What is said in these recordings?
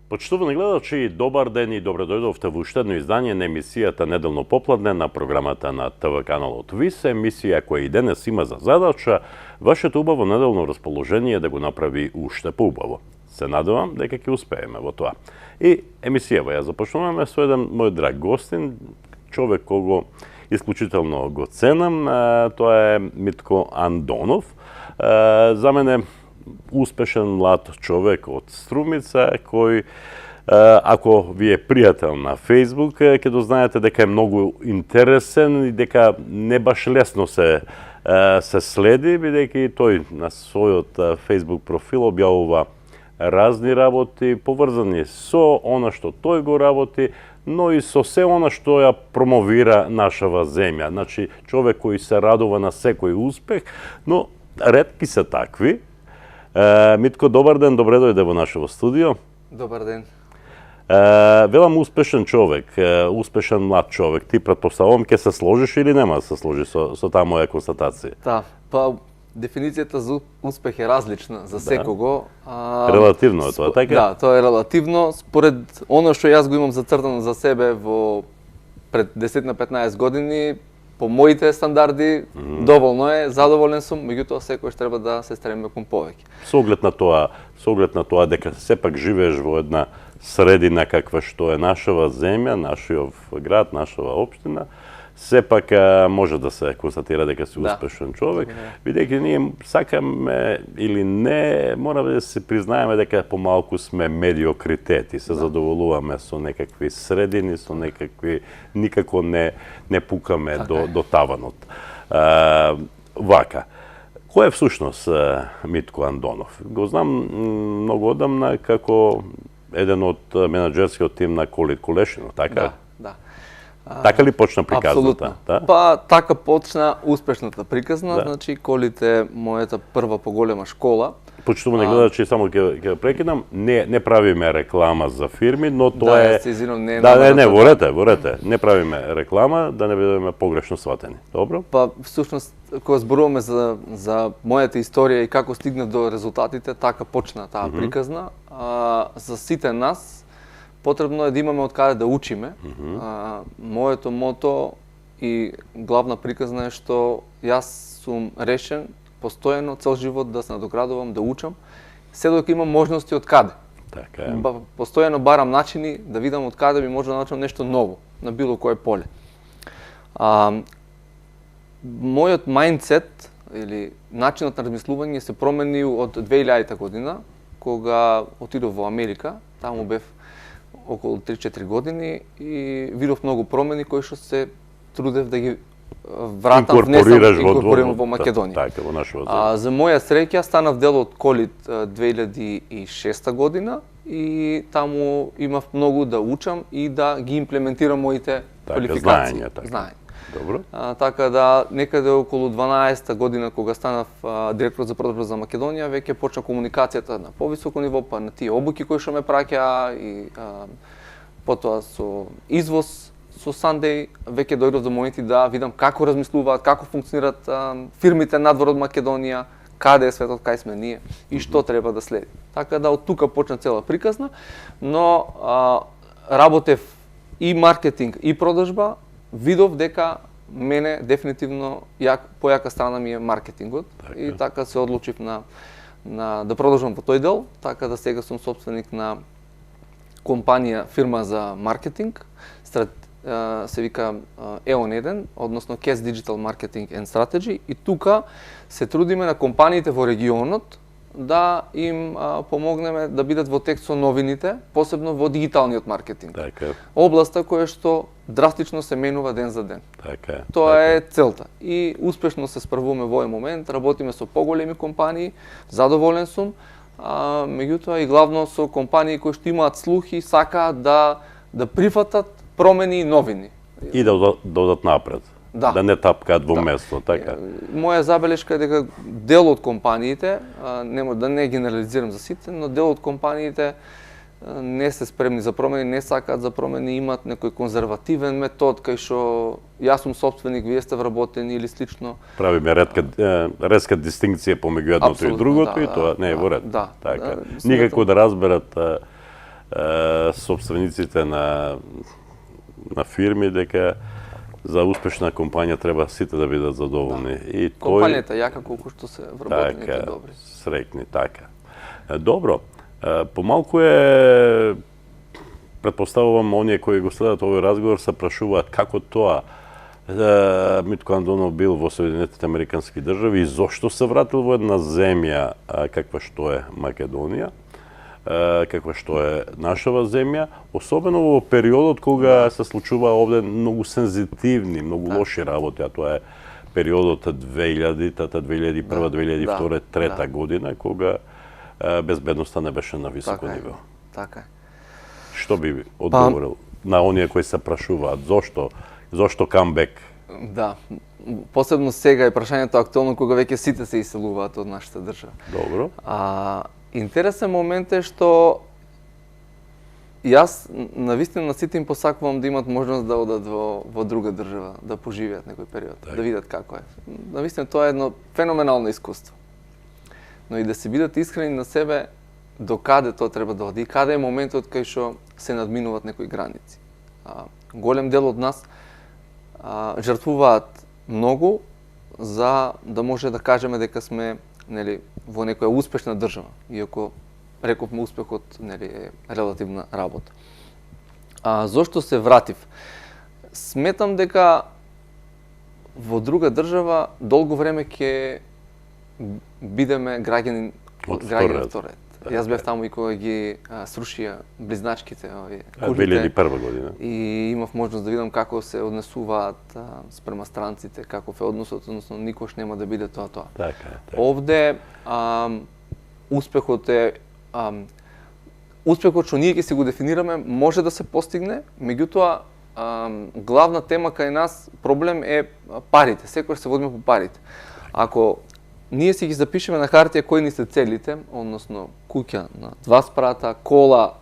Почитувани гледачи, добар ден и добро дојдовте во уште едно издание на емисијата Неделно попладне на програмата на ТВ каналот ВИС, емисија која и денес има за задача вашето убаво неделно расположение да го направи уште поубаво. Се надевам дека ќе успееме во тоа. И емисијава ја започнуваме со еден мој драг гостин, човек кого исклучително го ценам, тоа е Митко Андонов. За мене успешен млад човек од Струмица, кој, ако ви е пријател на Facebook, ќе дознаете дека е многу интересен и дека не баш лесно се следи, бидејќи тој на својот Facebook профил објавува разни работи поврзани со она што тој го работи, но и со се она што ја промовира нашава земја. Значи, човек кој се радува на секој успех, но ретки се такви. Митко, добар ден, добре дојде во нашето студио. Добар ден. Велам успешен човек, успешен млад човек. Ти претпоставувам ќе се сложиш или нема да се сложи со таа моја констатација? Да, па дефиницијата за успех е различна за секого. Релативно е тоа, така? Да, тоа е релативно. Според оно што јас го имам зацртано за себе во пред 10 на 15 години, по моите стандарди, доволно е, задоволен сум, меѓутоа секојаш треба да се стремиме кон повеќе. Со оглед на тоа дека сепак живееш во една средина каква што е нашава земја, нашиот град, нашава општина, сепак може да се констатира дека си успешен човек, бидејќи ние сакаме или не, мораме да се признаеме дека помалку сме медиокритети, се задоволуваме со некакви средини, со некакви, никако не пукаме до таванот. Вака, кој е всушност Митко Андонов? Го знам многу одамна како еден од менаџерскиот тим на Колит Колешино, така? Да. Така ли почна приказната? Апсолутно. Да? Па така почна успешната приказна, значи Колит е мојата прва поголема школа. Почитувани гледачи, само ќе прекинам, не правиме реклама за фирми, но тоа е... се извинувам, не е... не, ворете. Не правиме реклама, да не бидеме погрешно сватени. Добро? Па, всушност, кога зборуваме за мојата историја и како стигна до резултатите, така почна таа приказна. За сите нас, потребно е да имаме од каде да учиме. Моето мото и главна приказна е што јас сум решен постојано цел живот да се надоградувам, да учам, се додека имам можности од каде. Така е. Постојано барам начини да видам од каде би може да научам нешто ново на било кое поле. Мојот мајндсет или начинот на размислување се променил од 2000 година, кога отидов во Америка, таму бев околу 3-4 години и видов многу промени кои што се трудев да ги вратам, инкорпорирам во Македонија. Така, во нашава земја. За моја среќа станав дел од Колит 2006 година и таму имав многу да учам и да ги имплементирам моите квалификации. Знаење. Добро. Така да некаде околу 12-та година кога станав директор за продажба за Македонија, веќе почна комуникацијата на повисоко ниво, па на тие обуки кои што ме праќаа и потоа со извоз со Сандеј, веќе дојдов до моменти да видам како размислуваат, како функционираат фирмите надвор од Македонија, каде е светот, кај сме ние и што треба да следи. Така да од тука почна цела приказна, но работев и маркетинг и продажба, видов дека мене дефинитивно појака страна ми е маркетингот и така се одлучив да продолжам во тој дел, така да сега сум собственик на компанија, фирма за маркетинг, се вика EON1, односно KES Digital Marketing and Strategy, и тука се трудиме на компаниите во регионот да им помогнеме да бидат во текст со новините, посебно во дигиталниот маркетинг. Така. Областа која што драстично се менува ден за ден. Така. Тоа е целта. И успешно се справуваме во овој момент, работиме со поголеми компании, задоволен сум, меѓутоа и главно со компании кои што имаат слух и сакаат да прифатат промени и новини. И да додат напред. Да не тапкаат во место, така. Моја забелешка е дека дел од компаниите, нема да не генерализирам за сите, но дел од компаниите не се спремни за промени, не сакаат за промени, имаат некој конзервативен метод кај што јас сум собственик, вие сте вработени или слично. Правиме ретка дистинкција помеѓу едното и другото и тоа не е во ред. Да. Така. Никако да разберат собствениците на фирми дека за успешна компанија треба сите да бидат задоволни. И компанијата јака колку што се вработените така, добри. Срекни, така. Добро, помалку е, предпоставувам, оние кои го следат овој разговор се прашуваат како тоа Митко Андонов бил во Соединетите Американски држави и зошто се вратил во една земја каква што е Македонија, каква што е нашава земја, особено во периодот кога се случува овде многу сензитивни, многу лоши работи, а тоа е периодот 2000-та, 2001, 2002, 2003 година, кога безбедноста не беше на високо ниво. Така е. Што би одговорил на оние кои се прашуваат зошто камбек? Да, посебно сега е прашањето актуелно кога веќе сите се иселуваат од нашата држава. Добро. Интересен момент е што јас навистина на сите им посакувам да имат можност да одат во друга држава, да поживеат некој период, да видат како е. Навистина тоа е едно феноменално искуство. Но и да се бидат искрени на себе до каде тоа треба да оди, каде е моментот кај што се надминуваат некои граници. Голем дел од нас жртвуваат многу за да може да кажеме дека сме, нели, во некоја успешна држава, иако рековме успехот, нели, е релативна работа. Зошто се вратив? Сметам дека во друга држава долго време ќе бидеме граѓани од втор ред. Јас бев таму и кога ги срушија близначките, кулите. 2001 година. И имав можност да видам како се однесуваат спрема странците, каков е односот, односно никош нема да биде тоа. Така. Овде успехот е успехот што ние ќе си го дефинираме може да се постигне, меѓутоа главна тема кај нас проблем е парите. Секој се водиме по парите. Ако ние си ги запишеме на хартија кои ни се целите, односно куќа на 2 спрата, кола,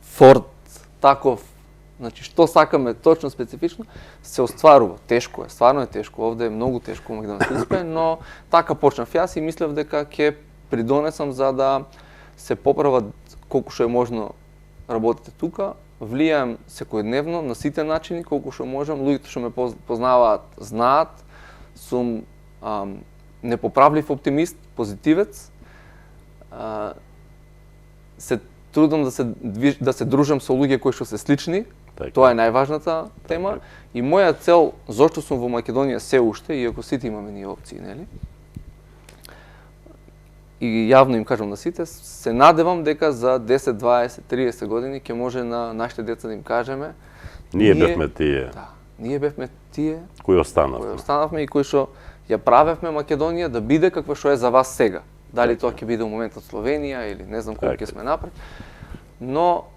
Форд, таков, значи што сакаме точно специфично, се остварува. Тешко е, стварно е тешко, овде е многу тешко да се успее, но така почнав јас и мислев дека ќе придонесам за да се поправат колку што е можно работите тука, влијаем секојдневно на сите начини колку што можам, луѓето што ме познаваат знаат, сум непоправлив оптимист, позитивец. Се трудам да се дружам со луѓе кои што се слични. Тоа е најважната тема. И моја цел, зошто сум во Македонија се уште, иако сите имаме ние опции, нели? И јавно им кажам на сите, се надевам дека за 10, 20, 30 години ќе може на нашите деца да им кажеме ние бевме тие. Да, ние бевме тие кои останавме и кои што ја правевме Македонија да биде каква што е за вас сега. Дали тоа ќе биде во моментот Словенија или не знам колку ќе сме напред. Но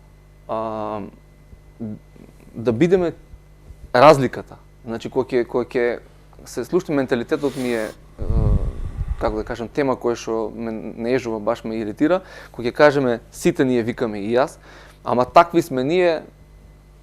да бидеме разликата. Значи кога ќе се слушне менталитетот ми е како да кажам тема која што ме неежува, баш ме иритира, кога ќе кажеме сите ние викаме и јас, ама такви сме ние,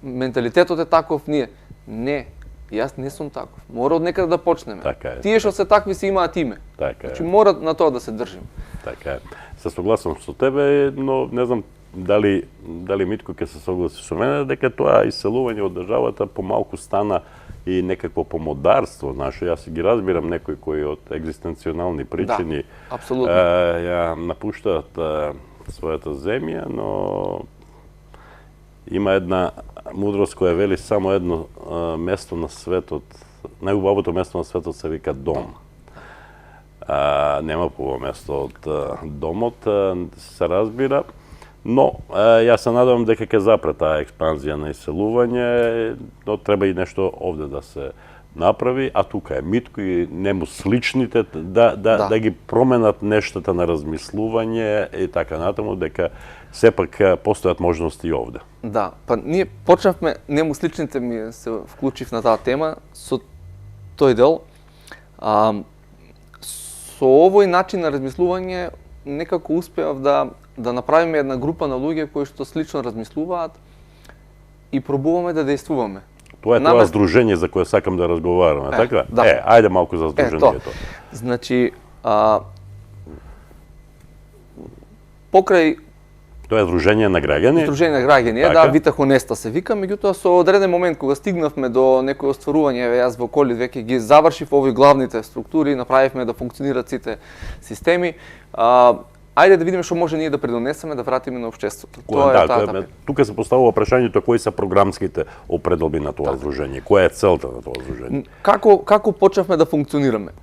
менталитетот е таков ние. Не. Јас не сум таков. Мора од некаде да почнеме. Тие што се такви си имаат име. Значи мора на тоа да се држиме. Така е. Се согласувам со тебе, но не знам дали Митко ќе се согласи со мене дека тоа иселување од државата помалку стана и некакво помодарство, знаеш, јас ги разбирам некои кои од екзистенционални причини ја напуштаат својата земја, но има една мудрост која вели само едно место на светот, најубавото место на светот се вика дом. Нема поубаво место од домот, се разбира, но јас се надевам дека ќе запре таа експанзија на иселување, но треба и нешто овде да се направи, а тука е Митко и нему сличните да ги променат нештата на размислување и така натаму, дека сепак постојат можности и овде. Да, па ние почнавме, нему сличните ми се вклучив на таа тема, со тој дел. Со овој начин на размислување некако успеав да направиме една група на луѓе кои што слично размислуваат и пробуваме да действуваме. Тоа е тоа здружение за кое сакам да разговараме, така? Да. Ајде малку за здружението. Значи, покрај Тоа е Дружење на граѓани? Дружење на граѓани, така? Да, Вита Хонеста се вика, меѓутоа со одреден момент кога стигнавме до некои остварување, јас во Колид веќе ги завршив овој главните структури, направивме да функционираат сите системи. Ајде да видиме што може ние да предонесеме, да вратиме на општеството. Тоа е тука се поставува прашањето кои се програмските определби на тоа здружење, која е целта на тоа здружење? Како почнавме да функционираме?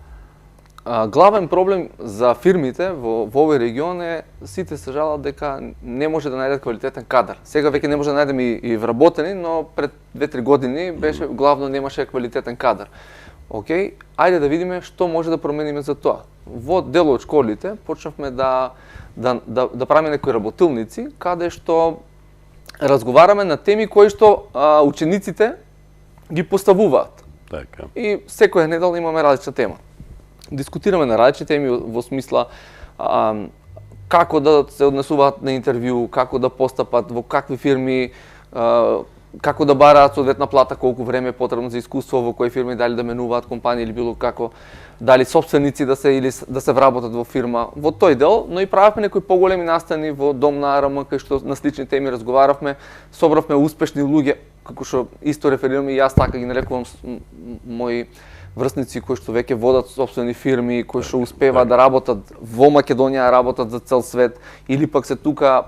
Главен проблем за фирмите во овој регион е сите се жалат дека не може да најдат квалитетен кадар. Сега веќе не може да најдеме и вработени, но пред 2-3 години беше главно немаше квалитетен кадар. Океј, ајде да видиме што може да промениме за тоа. Во дел од школите почнавме да правиме некои работилници каде што разговараме на теми кои што учениците ги поставуваат. Така. И секоја недела имаме различна тема. Дискутираме на различни теми во смисла како да се однесуваат на интервју, како да постапат, во какви фирми, како да бараат соодветна плата, колку време е потребно за искуство, во кои фирми, дали да менуваат компании или било како, дали собственици да се вработат во фирма. Во тој дел, но и правевме некои поголеми настани во дом на АРМ, кај што на слични теми разговаравме, собравме успешни луѓе, како што исто реферирам и јас така ги нарекувам мои врсници кои што веќе водат собствени фирми, кои што успеваат да работат во Македонија, работат за цел свет, или пак се тука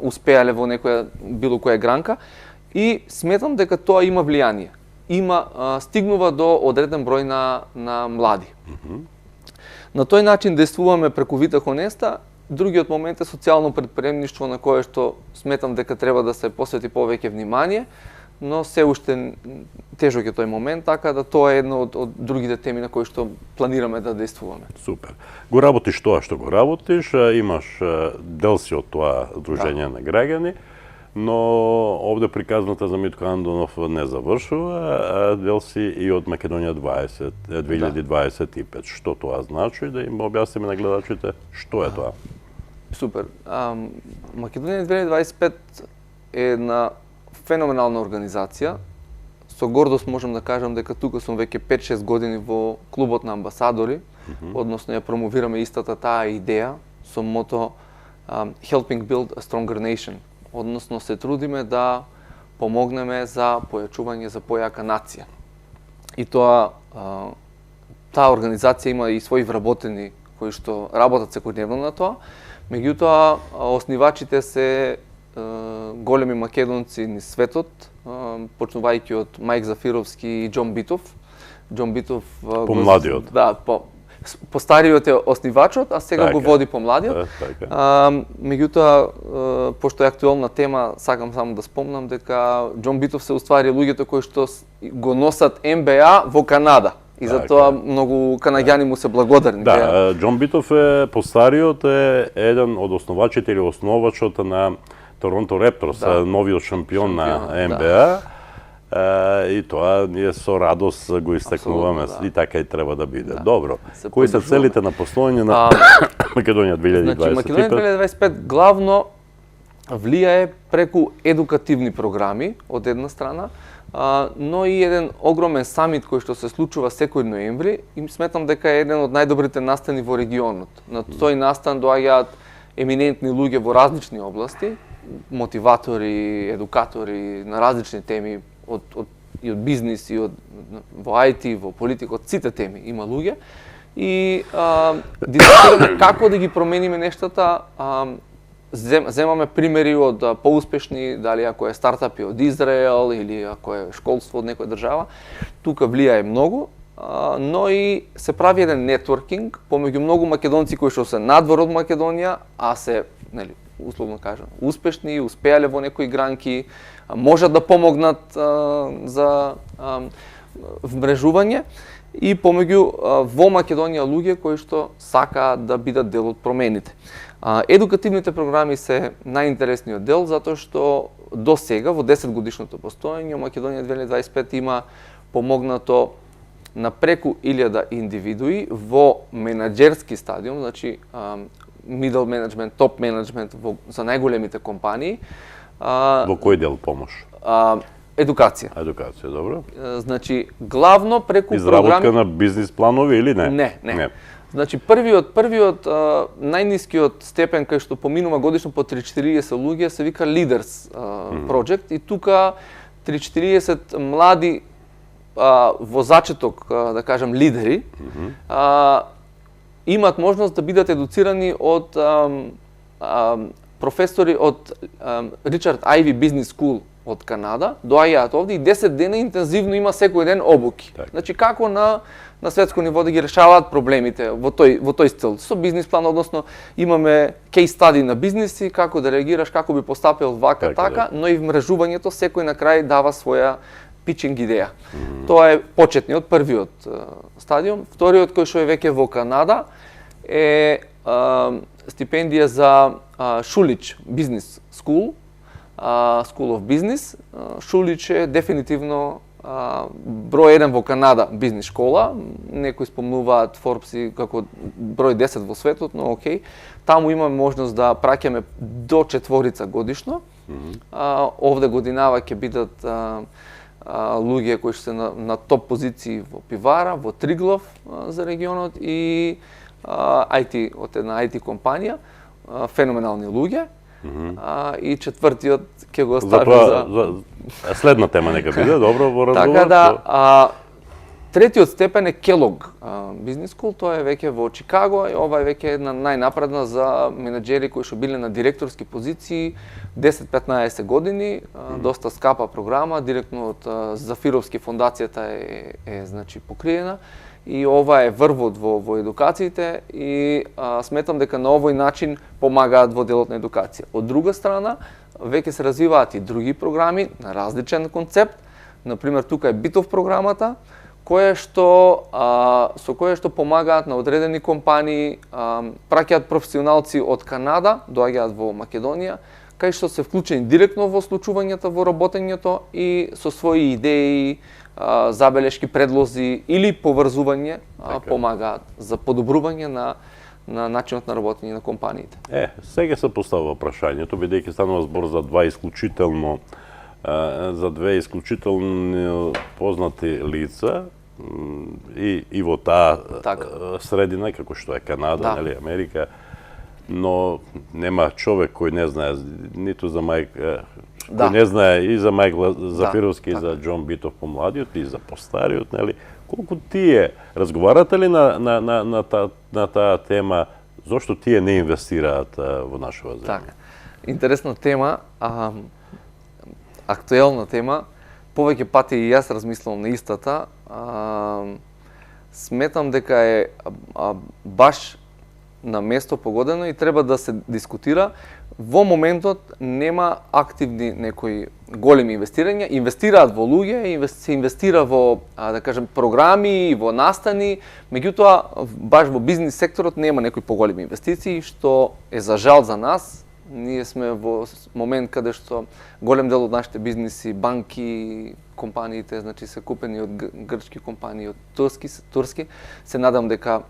успеале во некоја било која гранка. И сметам дека тоа има влијание. Стигнува до одреден број на млади. На тој начин действуваме преку Вита Хонеста. Другиот момент е социјално предприемништво на кое што сметам дека треба да се посвети повеќе внимание, но се уште тежок е тој момент, така да тоа е една од другите теми на кои што планираме да действуваме. Супер. Го работиш тоа што го работиш, имаш дел си од тоа Дружење на граѓани, но овде приказната за Митко Андонов не завршува, дел си и од Македонија 2025. Што тоа значи, да им објасниме на гледачите што е тоа? Супер. Македонија 2025 е една феноменална организација. Со гордост можам да кажам дека тука сум веќе 5-6 години во клубот на амбасадори, односно ја промовираме истата таа идеја со мото Helping Build a Stronger Nation. Односно се трудиме да помогнеме за појачување за појака нација. И тоа таа организација има и своји вработени кои што работат секојдневно на тоа. Меѓутоа основачите се големи македонци низ светот, почнувајќи од Мајк Зафировски и Џон Битов. Џон Битов помладиот. Да, постариот е основачот, а сега го води помладиот. Меѓутоа, пошто е актуелна тема, сакам само да спомнам дека Џон Битов се уствари луѓето кои што го носат НБА во Канада. И затоа многу канаѓани му се благодарни. Да, Џон Битов е постариот, е еден од основачите или основачот на Торонто Репторс, новиот шампион на НБА. И тоа ние со радост го истакнуваме и така и треба да биде. Добро. Кои се целите на постојање на Македонија 2025? Значи, Македонија 2025 главно влијае преку едукативни програми од една страна, но и еден огромен самит кој што се случува секој ноември и сметам дека е еден од најдобрите настани во регионот. На тој настан доаѓаат еминентни луѓе во различни области, мотиватори, едукатори на различни теми, и од бизнис, и во IT, во политика, од сите теми има луѓе. И дискутираме како да ги промениме нештата. Земаме примери од поуспешни, дали ако е стартапи од Израел или ако е школство од некоја држава. Тука влијае многу, но и се прави еден нетворкинг помеѓу многу македонци кои што се надвор од Македонија, а се, нели, условно кажам, успешни, успеале во некои гранки, можат да помогнат за вмрежување и помеѓу во Македонија луѓе кои што сакаат да бидат дел од промените. Едукативните програми се најинтересниот дел затоа што до сега во 10 годишното постоење Македонија 2025 има помогнато на преку 1000 индивидуи во менаџерски стадиум, значи middle management, top management за најголемите компании. Во кој дел помош? Едукација. Едукација, добро. Значи, главно преку изработка програми... на бизнис планови или не? Не. Значи првиот најнискиот степен кај што поминува годишно по 30-40 луѓе се вика Leaders Project и тука 30-40 млади во зачеток, да кажем, лидери имаат можност да бидат едуцирани од професори од Ричард Айви Бизнес Скул од Канада, доаѓаат овде и 10 дена интензивно има секој ден обуки. Значи како на светско ниво да ги решаваат проблемите во тој стил. Со бизнис план, односно имаме кейс стади на бизниси, како да реагираш, како би постапил вака така, но и вмрежувањето секој на крај дава своја питчинг идеја. Тоа е почетниот, првиот стадиум. Вториот кој што е веќе во Канада е стипендија за Шулич Бизнес Скул, School of Business. Шулич е дефинитивно број 1 во Канада бизнис школа. Некои спомнуваат Forbes како број 10 во светот, но окей. Таму имаме можност да праќаме до 4 годишно. Овде годинава ќе бидат луѓе кои се на топ позиции во Пивара, во Триглав за регионот и IT од една IT компанија, феноменални луѓе. И четвртиот ќе го оставим за следна тема нека биде, добро во разговор. Така да, третиот степен е Kellogg Business School, тоа е веќе во Чикаго и ова е веќе една најнапредна за менаџери кои што биле на директорски позиции 10-15 години, доста скапа програма, директно од Зафировски фондацијата е значи покриена. И ова е врвот во едукациите и сметам дека на овој начин помагаат во делот на едукација. Од друга страна, веќе се развиваат и други програми на различен концепт. Например, тука е Битов програмата, со која што помагаат на одредени компании, праќаат професионалци од Канада, доаѓаат во Македонија, кај што се вклучени директно во случувањата во работењето и со своји идеи, забелешки, предлози или поврзување помагаат за подобрување на начинот на работење на компаниите. Сега се поставува прашањето, бидејќи станува збор за две исклучително познати лица и во таа средина како што е Канада, нели, Америка, но нема човек кој не знае ниту за Мајк кој не знае и за Мајк Зафировски, и за Џон Битов помладиот, и за постариот, нели? Колку тие разговарате ли на таа тема, зошто тие не инвестираат во нашава земја? Така. Интересна тема, актуелна тема. Повеќе пати и јас размислувам на истата. Сметам дека е баш на место погодено и треба да се дискутира. Во моментот нема активни некои големи инвестирања, инвестираат во луѓе, се инвестира во, да кажем, програми, во настани, меѓутоа баш во бизнис секторот нема некои поголеми инвестиции, што е за жал за нас. Ние сме во момент каде што голем дел од нашите бизниси, банки, компаниите, значи се купени од грчки компании, од турски. Се надам дека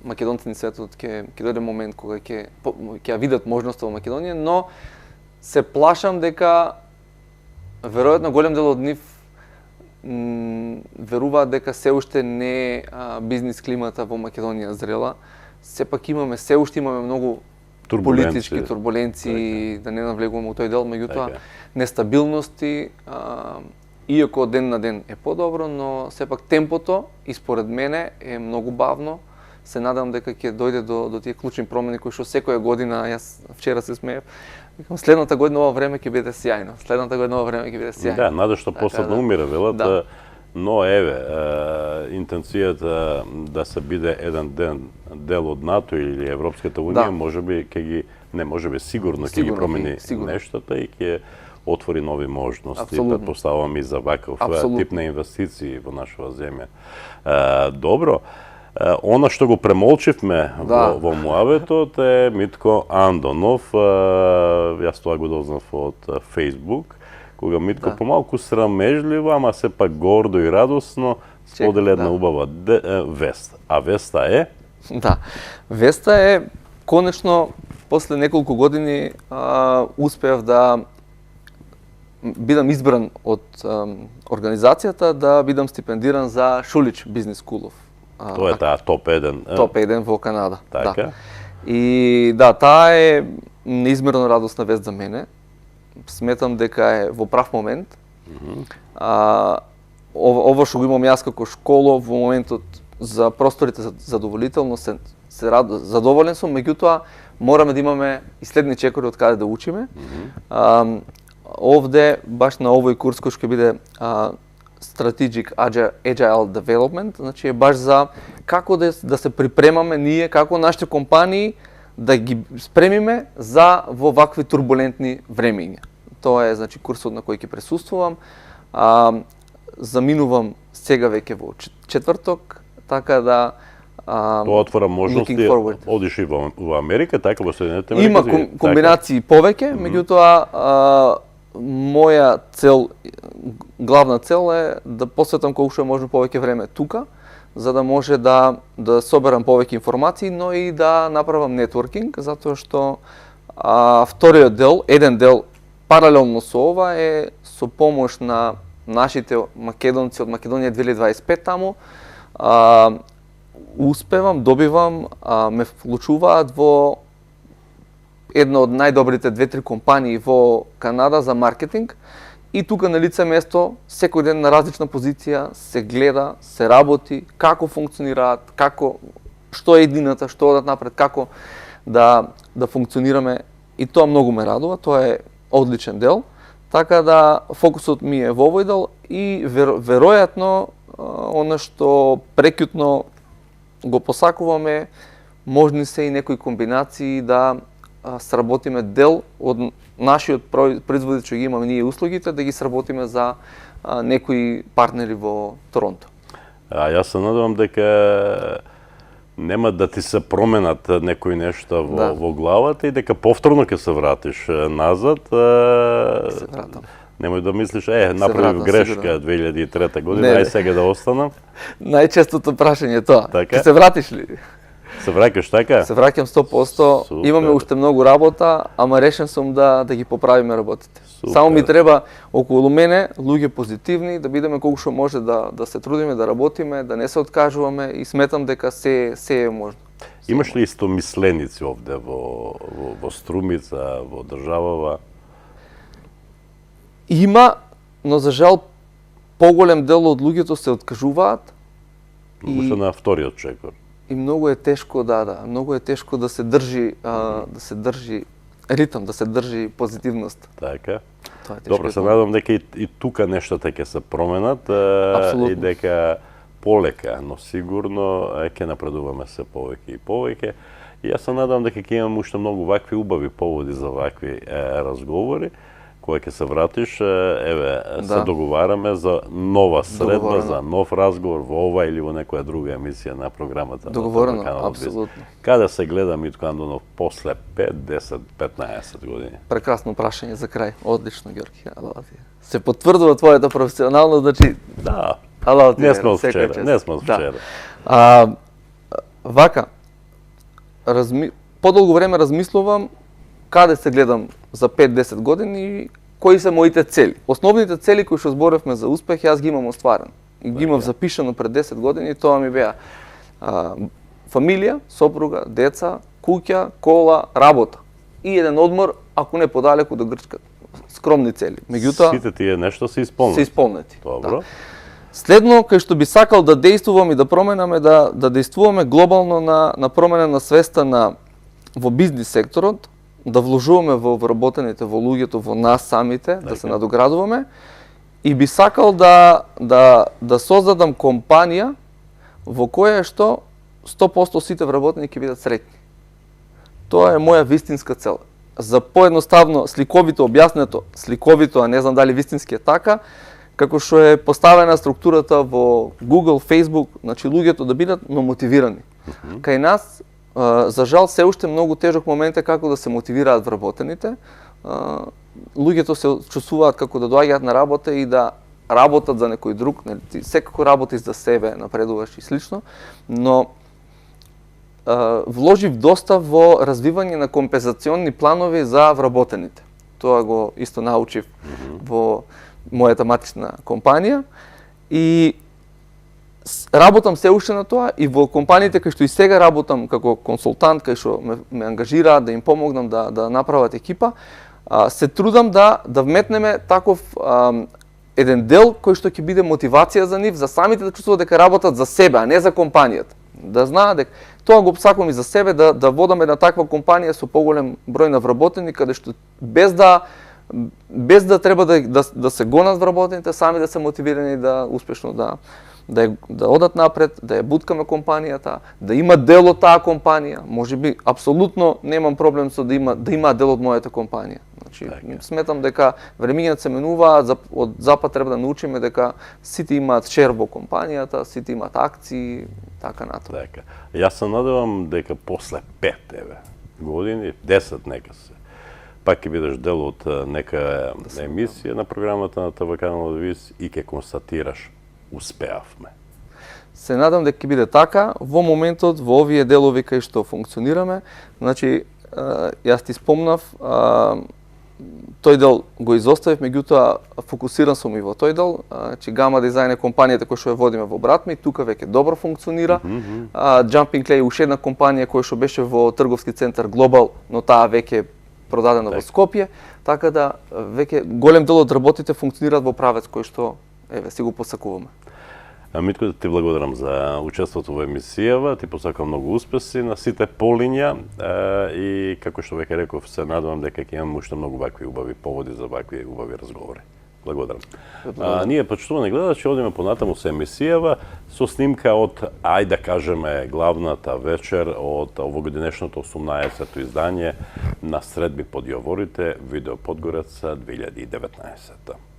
македонците ни светот ќе дојде момент кога ќе ја видат можноста во Македонија, но се плашам дека веројатно голем дел од нив веруваат дека се уште не бизнис климата во Македонија зрела. Сепак се уште имаме многу политички турбуленции, да не навлегуваме во тој дел, меѓутоа нестабилности, иако од ден на ден е подобро, но сепак темпото и според мене е многу бавно. Се надам дека ќе дојде до тие клучни промени кои што секоја година, јас вчера се смеев, викам следната година ова време ќе биде сјајно. Следната година ова време ќе биде сјајно. Да, надежта последно умира, велат, но еве, интенцијата да се биде еден дел од НАТО или Европската унија, можеби сигурно ќе ги промени нештата и ќе отвори нови можности, претпоставувам и за ваков тип на инвестиции во нашава земја. Добро. Она што го премолчивме во муабетот е Митко Андонов. Јас тоа го дознав од Facebook, кога Митко помалку срамежливо, ама сепак гордо и радосно сподели една убава вест. А веста е? Да. Веста е, конечно, после неколку години успеав да бидам избран од организацијата да бидам стипендиран за Шулич Бизнес Скулов Тоа е таа топ 1. Топ 1 во Канада. Така. Да. И да, таа е неизмерно радосна вест за мене. Сметам дека е во прав момент. Ова што го имам јас како школа во моментот за просторите задоволително се задоволен сум, меѓутоа мораме да имаме и следни чекори од каде да учиме. Овде баш на овој курс кој ќе биде Strategic Agile Development, значи е баш за како да се припремаме ние како нашите компании да ги спремиме за во вакви турбулентни времиња. Тоа е значи курсот на кој ќе присуствувам. Заминувам сега веќе во четврток, така да тоа отвора можности. Одиш и во Америка, така во Соединетите Америки? Има комбинации повеќе, меѓутоа моја цел, главна цел е да посветам колку што е можно повеќе време тука, за да може да соберам повеќе информации, но и да направам нетворкинг, затоа што вториот дел, еден дел паралелно со ова е со помош на нашите македонци од Македонија 2025 таму, успевам, добивам, ме вклучуваат во една од најдобрите 2-3 компании во Канада за маркетинг и тука на лице место секој ден на различна позиција се гледа, се работи, како функционираат, што е едината, што одат напред, како да функционираме и тоа многу ме радува, тоа е одличен дел. Така да фокусот ми е во овој дел и веројатно она што прекјутно го посакуваме, можни се и некои комбинации да сработиме дел од нашиот производ што ги имаме ние услугите, да ги сработиме за некои партнери во Торонто. Јас се надевам дека нема да ти се променат некои нешта во главата и дека повторно ќе се вратиш назад. Се вратам. Немој да мислиш, направив грешка 2003 година, ај сега да останам. Најчестото прашање е тоа. Така? Ќе се вратиш ли? Се враќаш така? Се враќам 100%. Супер. Имаме уште многу работа, ама решен сум да ги поправиме работите. Супер. Само ми треба околу мене луѓе позитивни, да бидеме колку што може да се трудиме, да работиме, да не се откажуваме и сметам дека се е можно. Имаш ли истомисленици овде во Струмица, во државава? Има, но за жал поголем дел од луѓето се откажуваат. Уште на вториот чекор. И многу е тешко, многу е тешко да се држи ритм, да се држи позитивност. Така. Тоа е тешко. Добро, се надам дека и тука нештата ќе се променат и дека полека, но сигурно ќе напредуваме се повеќе и повеќе. И јас се надам дека ќе имаме уште многу вакви убави поводи за вакви разговори. Кога ќе се вратиш, се договараме за нова средба, за нов разговор во ова или во некоја друга емисија на програмата. Договорено, апсолутно. Каде се гледа Митко Андонов после 5, 10, 15 години? Прекрасно прашање за крај. Одлично, Ѓорги. Се потврдува твојата професионалност, значи... Да. Не сме од вчера. Вака, подолго време размислувам каде се гледам за 5-10 години и кои се моите цели. Основните цели кои што зборевме за успех, јас ги имам остварен. И ги имав запишано пред 10 години, тоа ми беа фамилија, сопруга, деца, куќа, кола, работа. И еден одмор, ако не подалеку до Грчка. Скромни цели. Меѓутоа, сите тие нешто се исполнети. Се исполнети. Добро. Да. Следно, кај што би сакал да действувам и да променаме, да действуваме глобално на промена на свеста во бизнис секторот, да вложуваме во вработените, во луѓето, во нас самите, да се надоградуваме и би сакал да создадам компанија во која што 100% сите вработени ќе бидат среќни. Тоа е моја вистинска цел. За поедноставно, сликовито објаснето, а не знам дали вистински е така, како што е поставена структурата во Google, Facebook, значи луѓето да бидат мотивирани. Кај нас, за жал, се уште многу тежок момент е како да се мотивираат вработените. Луѓето се чувствуваат како да доаѓаат на работа и да работат за некој друг, секако работиш за себе, напредуваш и слично, но вложив доста во развивање на компензационни планови за вработените. Тоа го исто научив во мојата матична компанија и работам се уште на тоа и во компаниите кај што и сега работам како консултант, кај што ме ангажираат да им помогнам да направат екипа, се трудам да вметнеме таков еден дел кој што ќе биде мотивација за нив, за самите да чувствуваат дека работат за себе, а не за компанијата. Да знаат дека тоа го сакам и за себе, да водам една таква компанија со поголем број на вработени, каде што без да треба да се гонат вработените, сами да се мотивирани да успешно да одат напред, да ја буткаме компанијата, да има дел од таа компанија. Можеби апсолутно немам проблем со да има дел од мојата компанија. Значи, сметам дека времињата се менуваат, од запад треба да научиме дека сите имаат шер во компанијата, сите имаат акции, така натаму. Така. Јас се надевам дека после 5 години, 10 нека се, пак ќе бидеш дел од нека емисија на програмата на ТВ каналот ВИС и ќе констатираш успеавме. Се надам дека ќе биде така. Во моментот, во овие делови кај што функционираме, значи, јас ти спомнав, тој дел го изоставив, меѓутоа фокусиран сум и во тој дел. Значи, Гама Дизајн е компанијата која што ја водиме во Братми, тука веќе добро функционира. Jumping Clay е уште една компанија која што беше во трговски центар Глобал, но таа веќе продадена во Скопје, така да веќе голем дел од работите функционираат во правец кој што си го посакуваме. Митко, ти благодарам за учеството во емисијава, ти посакувам многу успеси на сите полиња и како што веќе реков, се надевам дека ќе имаме уште многу вакви убави поводи за вакви убави разговори. Благодарам. Ние, почитувани гледачи, одиме понатаму со емисијава со снимка од, ајде да кажеме, главната вечер од овогодинешното 18-то издание на Средби под Јоворите, Видео Подгореца 2019.